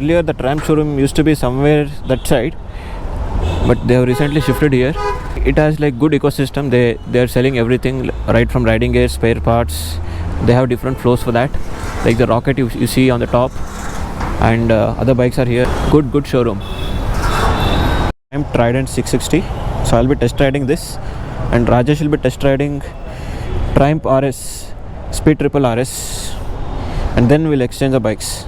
earlier the Triumph showroom used to be somewhere that side, but they have recently shifted here. It has like good ecosystem. They are selling everything right from riding gear, spare parts. They have different floors for that, like the Rocket you see on the top, and other bikes are here. Good showroom. I'm Trident 660, so I'll be test riding this, and Rajesh will be test riding Triumph RS, Speed Triple RS, and then we'll exchange the bikes.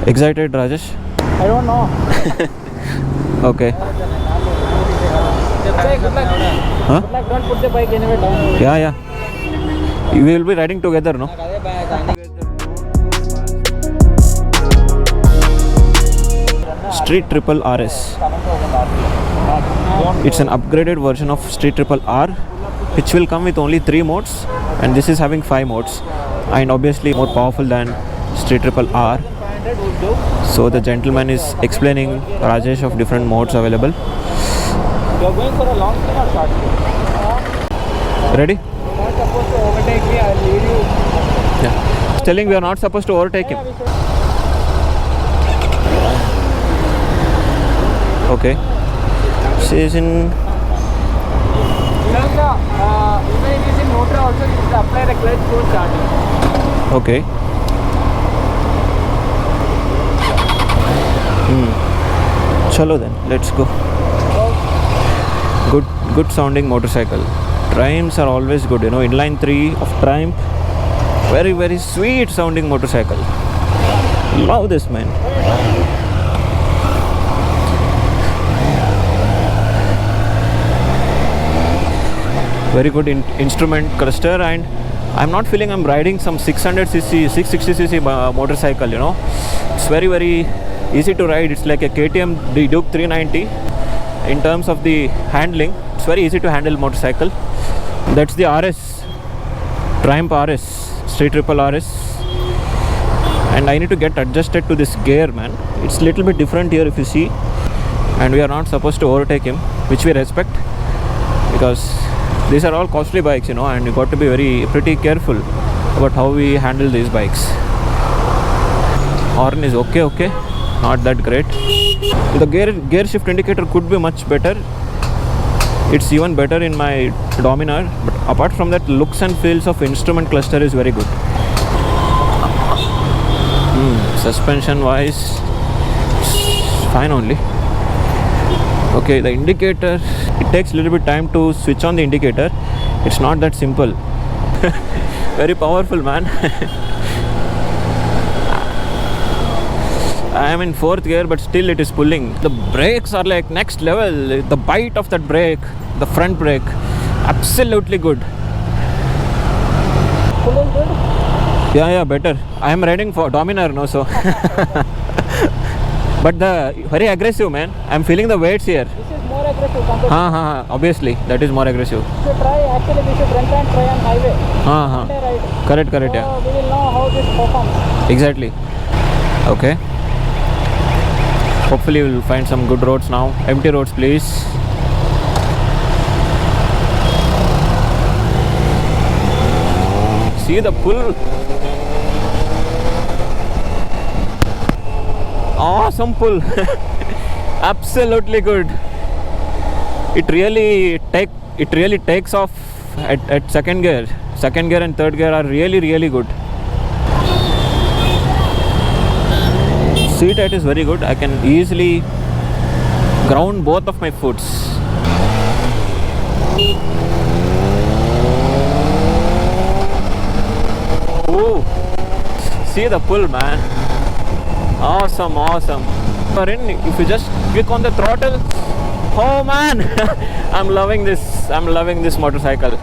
Excited, Rajesh? I don't know. Okay. Just say good luck. Huh? Good luck, don't put the bike anywhere down. Yeah. We will be riding together, no? Street Triple RS. It's an upgraded version of Street Triple R, which will come with only 3 modes, and this is having 5 modes, and obviously more powerful than Street Triple R. So the gentleman is explaining Rajesh of different modes available. You are going for a long trip or short trip? Ready? You are not supposed to overtake me, I will lead you. Yeah. He's telling we are not supposed to overtake him. Okay. Says in. Even if it is in motor also, you should apply the clutch before starting. Okay. Chalo then, let's go. Good sounding motorcycle. Triumphs are always good, inline 3 of Triumph. Very sweet sounding motorcycle. Love this, man. Very good instrument cluster, and I'm not feeling I'm riding some 600cc, 660cc motorcycle, It's very easy to ride. It's like a KTM Duke 390 in terms of the handling. It's very easy to handle motorcycle. That's the RS, Triumph RS, Street Triple RS, and I need to get adjusted to this gear, man. It's a little bit different here if you see, and we are not supposed to overtake him, which we respect, because these are all costly bikes, and you got to be pretty careful about how we handle these bikes. Horn is okay, not that great. The gear shift indicator could be much better. It's even better in my Dominar, but apart from that, looks and feels of instrument cluster is very good. Suspension wise, fine only. Okay, the indicator, it takes a little bit time to switch on the indicator. It's not that simple. Very powerful, man. I am in 4th gear, but still it is pulling. The brakes are like next level. The bite of that brake, the front brake, absolutely good. Pulling good? Yeah, better. I am riding for Dominar now, so. But very aggressive, man. I am feeling the weights here. This is more aggressive compared to obviously, that is more aggressive. we should rent and try on highway. Ride. Correct, So yeah. we will know how this performs. Exactly. Okay. Hopefully we'll find some good roads now. Empty roads, please. See the pull. Awesome pull. Absolutely good. It really takes off at second gear. Second gear and third gear are really good. Seat height is very good. I can easily ground both of my foots. Ooh. See the pull, man. Awesome. If you just click on the throttle, oh man, I'm loving this motorcycle.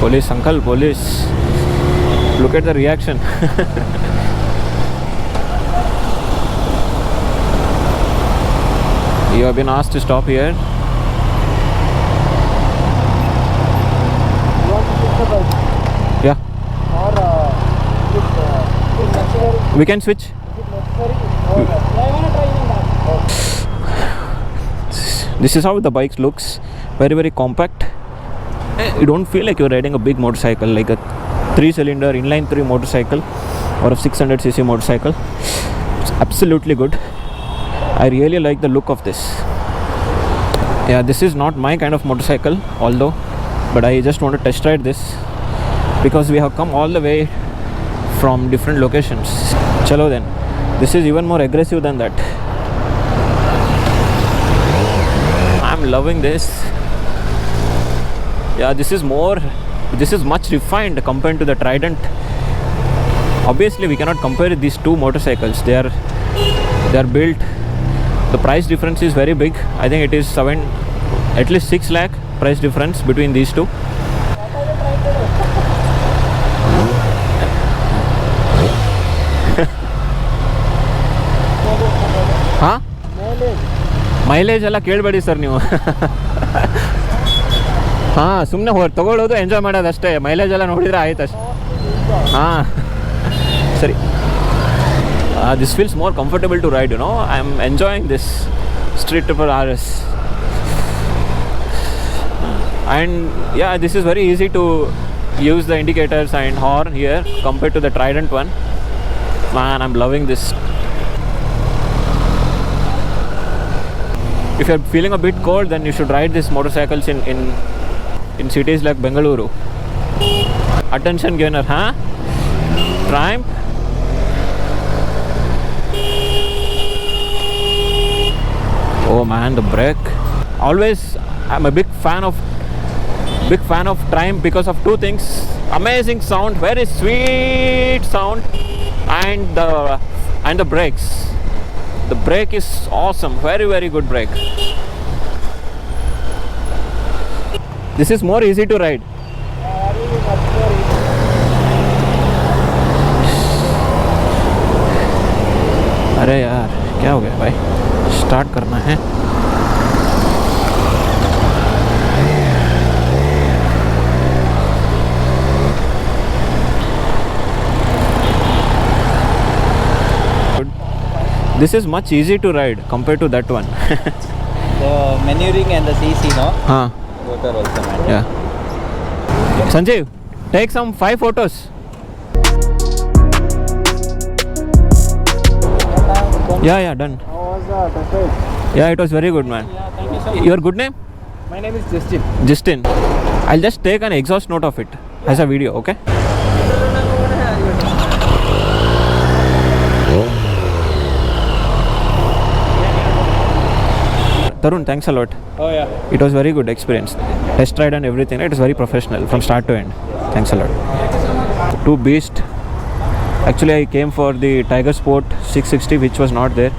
Police, uncle, police. Look at the reaction. You have been asked to stop here. You want to switch the bike? Yeah. Or is it necessary? We can switch. Is it necessary? Okay. Yeah, I wanna try even that. This is how the bike looks. Very, very compact. You don't feel like you're riding a big motorcycle, like a 3-cylinder inline 3 motorcycle or a 600cc motorcycle. It's absolutely good. I really like the look of this. Yeah, this is not my kind of motorcycle, although, but I just want to test ride this because we have come all the way from different locations. Chalo then. This is even more aggressive than that. I'm loving this. Yeah, this is much refined compared to the Trident. Obviously we cannot compare these two motorcycles. They are built, the price difference is very big. I think it is at least 6 lakh price difference between these two. Huh? Mileage ಎಲ್ಲ ಕೇಳಬೇಡಿ sir ನೀವು. ಹಾಂ, ಸುಮ್ಮನೆ ತೊಗೊಳ್ಳೋದು enjoy ಮಾಡೋದು ಅಷ್ಟೇ. Mileage ಎಲ್ಲ ನೋಡಿದರೆ ಆಯ್ತು ಅಷ್ಟೇ. ಹಾಂ ಸರಿ. This feels more comfortable to ride, you know. I'm enjoying this Street Triple RS. And yeah, this is very easy to use the indicators and horn here compared to the Trident one. Man, I'm loving this. If you're feeling a bit cold, then you should ride these motorcycles in cities like Bengaluru. Attention gainer, huh? Triumph. Oh man, the brake. Always, I'm a big fan of Triumph because of two things. Amazing sound, very sweet sound, and the brakes. The brake is awesome, very, very good brake. This is more easy to ride. अरे यार, क्या हो गया भाई? Start करना है. This is much easy to ride compared to that one. The maneuvering and the CC, no? Huh. Both are also manual. Yeah. Sanjeev, take some 5 photos. Yeah, done. How was the test ride? Yeah, it was very good, man. Yeah, thank you so much. Your good name? My name is Justin. Justin. I'll just take an exhaust note of it as a video, okay? Tarun, thanks a lot. Oh yeah. It was very good experience. Test ride and everything. It was very professional from start to end. Thanks a lot. Two beast. Actually, I came for the Tiger Sport 660, which was not there.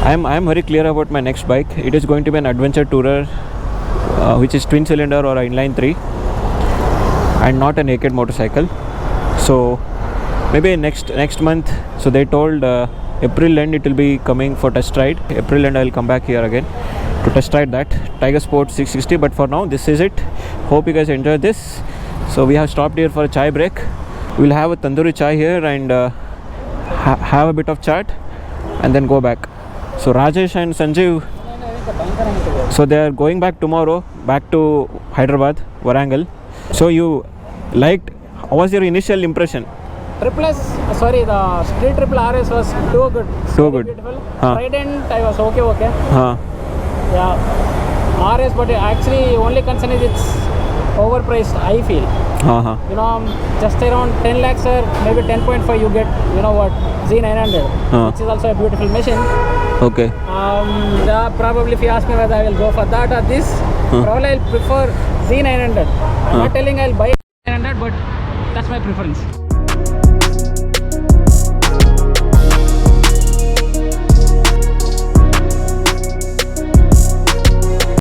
I am very clear about my next bike. It is going to be an adventure tourer, which is twin cylinder or inline 3, and not a naked motorcycle. So maybe next month. So they told April end it will be coming for test ride. April end I will come back here again to test ride that Tiger Sport 660. But for now, this is it. Hope you guys enjoyed this. So we have stopped here for a chai break. We'll have a tandoori chai here and have a bit of chat and then go back. So Rajesh and Sanjeev, so they are going back tomorrow, back to Hyderabad, Warangal. So you liked, what was your initial impression? The Street Triple RS was too good. Too good. Beautiful. Huh. Trident, I was okay. Huh. Yeah. RS, but actually only concern is it's overpriced, I feel. Uh-huh. You know, just around 10 lakhs or maybe 10.5 you get, you know what, Z900, which is also a beautiful machine. Okay. Yeah, probably if you ask me whether I will go for that or this, probably I'll prefer Z900. I'm not telling I'll buy 900, but that's my preference.